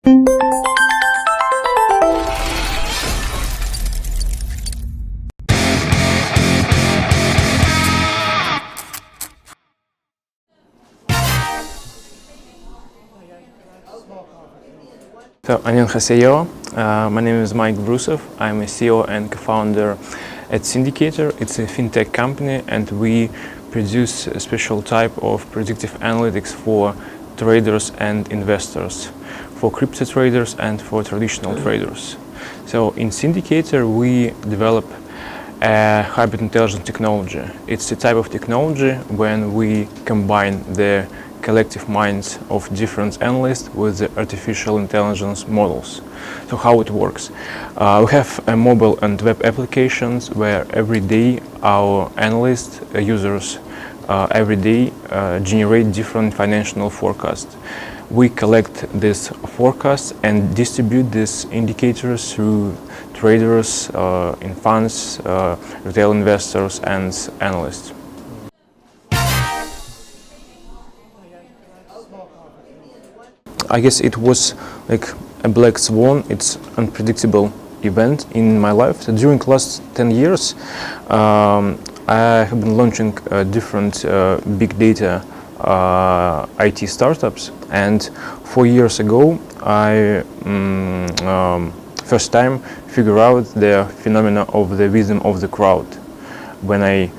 So, 안녕하세요. My name is Brusov. I'm a CEO and co-founder at Cindicator. It's a fintech company, and we produce a special type of predictive analytics for traders and investors, for crypto traders and for traditional traders. So in Cindicator, we develop a hybrid intelligence technology. It's a type of technology when we combine the collective minds of different analysts with the artificial intelligence models. So how it works? We have a mobile and web applications where every day our analysts, users, every day generate different financial forecasts. We collect these forecasts and distribute these indicators through traders in funds, retail investors, and analysts. I guess it was like a black swan. It's unpredictable event in my life. So during the last 10 years, I have been launching different big data IT startups, and 4 years ago I first time figured out the phenomena of the wisdom of the crowd when I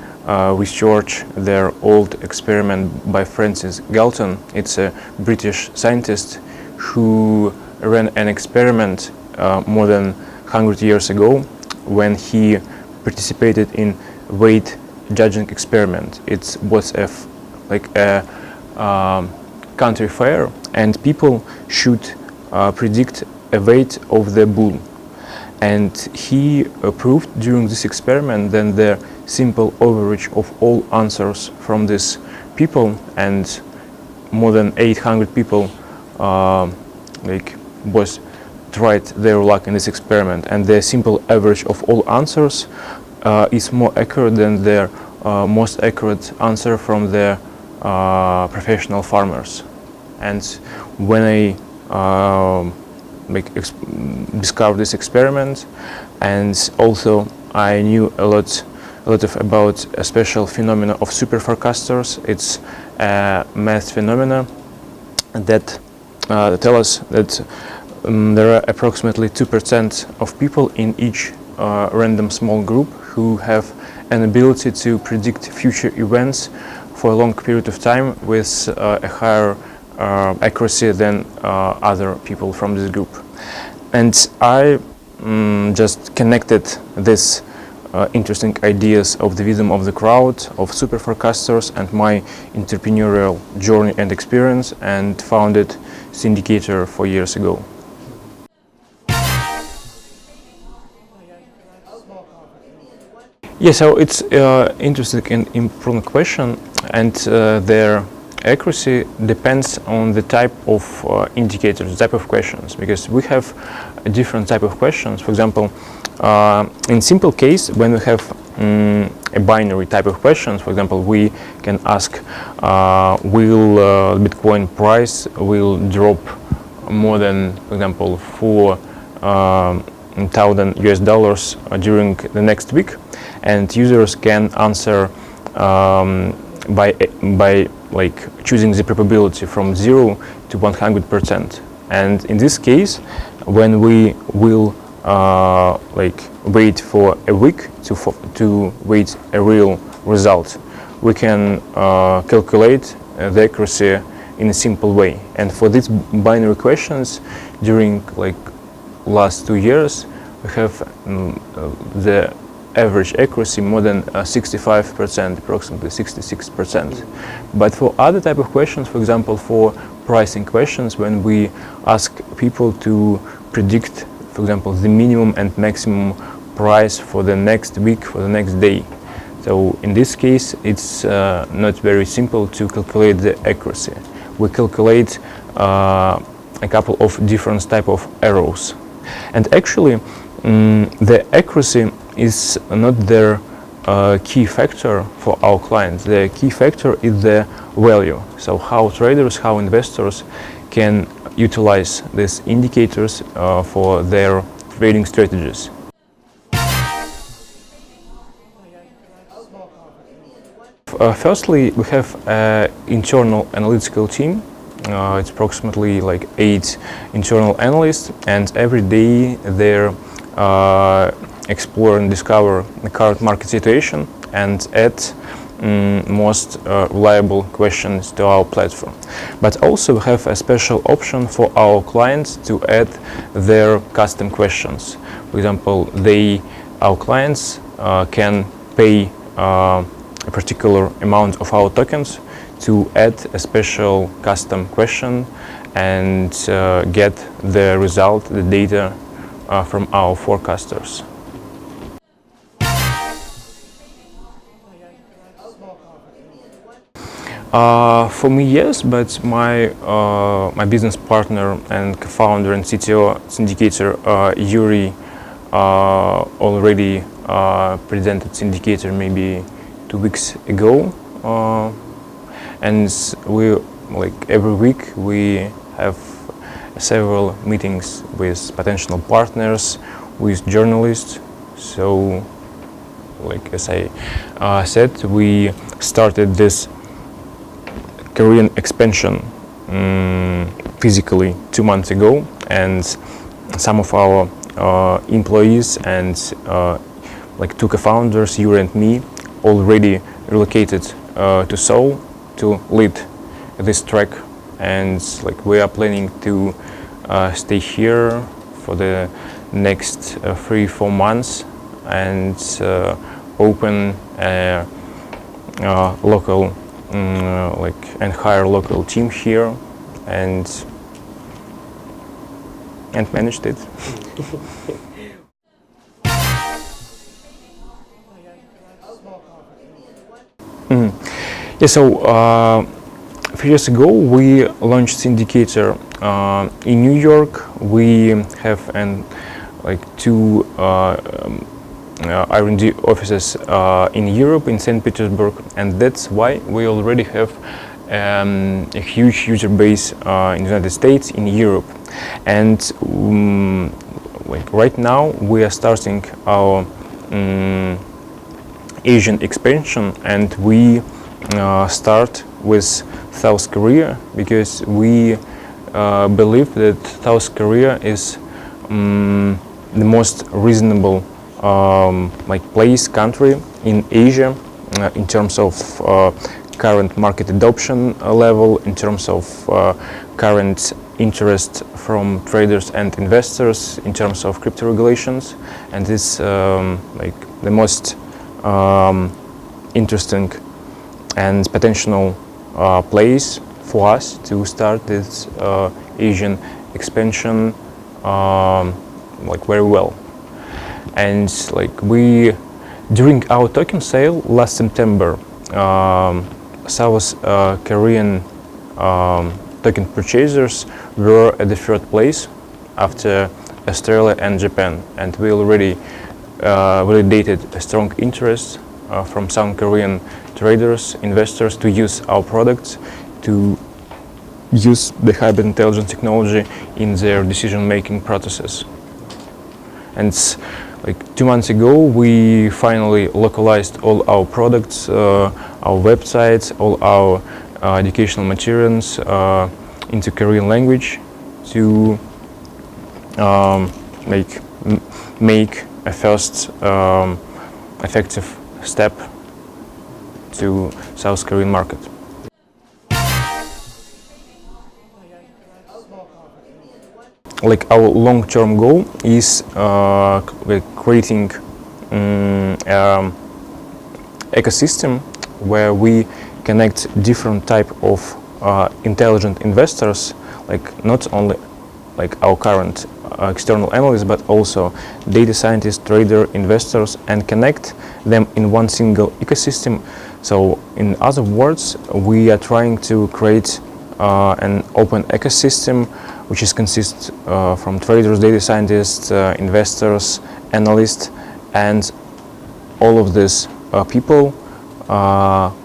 researched their old experiment by Francis Galton. It's a British scientist who ran an experiment more than 100 years ago when he participated in weight judging experiment. It was like a country fair, and people should predict a weight of the bull. And he proved during this experiment that the simple average of all answers from these people, and more than 800 people was tried their luck in this experiment, and the simple average of all answers is more accurate than their most accurate answer from the professional farmers. And when I discovered this experiment, and also I knew a lot about a special phenomena of super forecasters. It's a math phenomena that tell us that there are approximately 2% of people in each random small group who have an ability to predict future events for a long period of time with a higher accuracy than other people from this group. And I just connected this interesting ideas of the wisdom of the crowd, of super forecasters, and my entrepreneurial journey and experience, and founded Cindicator 4 years ago. Yeah, so it's interesting and important question, and their accuracy depends on the type of indicators, the type of questions, because we have a different type of questions. For example, in simple case, when we have a binary type of questions, for example, we can ask, will Bitcoin price will drop more than, for example, $4,000 US during the next week, and users can answer by choosing the probability from 0 to 100%. And in this case, when we will wait for a week to wait a real result, we can calculate the accuracy in a simple way. And for these binary questions, during last 2 years, we have the average accuracy more than 65%, approximately 66%. But for other type of questions, for example, for pricing questions, when we ask people to predict, for example, the minimum and maximum price for the next week, for the next day. So in this case, it's not very simple to calculate the accuracy. We calculate a couple of different type of arrows. And actually, the accuracy is not their key factor for our clients. The key factor is the value. So how traders, how investors can utilize these indicators for their trading strategies. Firstly, we have an internal analytical team. It's approximately like 8 internal analysts, and every day they're explore and discover the current market situation and add most reliable questions to our platform. But also we have a special option for our clients to add their custom questions. For example, our clients can pay a particular amount of our tokens to add a special custom question and get the result, the data from our forecasters. For me, yes, but my business partner and co-founder and CTO Cindicator, Yuri, already presented Cindicator maybe 2 weeks ago, and we every week we have several meetings with potential partners, with journalists. So, as I said, we started this Korean expansion physically 2 months ago, and some of our employees and 2 co-founders, Yuri and me, already relocated to Seoul to lead this track, and we are planning to stay here for the next 3-4 months and open a local and hire local team here and managed it. Yeah, so 3 years ago we launched Cindicator in New York. We have 2 R&D offices in Europe, in St. Petersburg, and that's why we already have a huge user base in the United States, in Europe. And right now we are starting our Asian expansion, and we start with South Korea because we believe that South Korea is the most reasonable country in Asia in terms of current market adoption level, in terms of current interest from traders and investors, in terms of crypto regulations, and this the most interesting and potential place for us to start this Asian expansion very well. And during our token sale last September, South Korean token purchasers were at the 3rd place after Australia and Japan, and we already validated a strong interest from some Korean traders, investors to use our products, to use the hybrid intelligence technology in their decision-making processes. And 2 months ago, we finally localized all our products, our websites, all our educational materials into Korean language to make a first effective step to South Korean market. Our long-term goal is creating ecosystem where we connect different type of intelligent investors, not only our current external analysts, but also data scientists, trader, investors, and connect them in one single ecosystem. So in other words, we are trying to create an open ecosystem which is consists from traders, data scientists, investors, analysts, and all of these people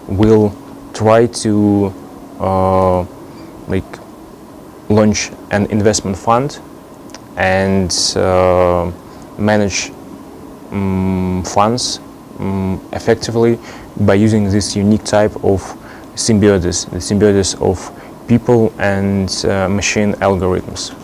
will try to launch an investment fund and manage funds effectively by using this unique type of symbiosis, the symbiosis of people and machine algorithms.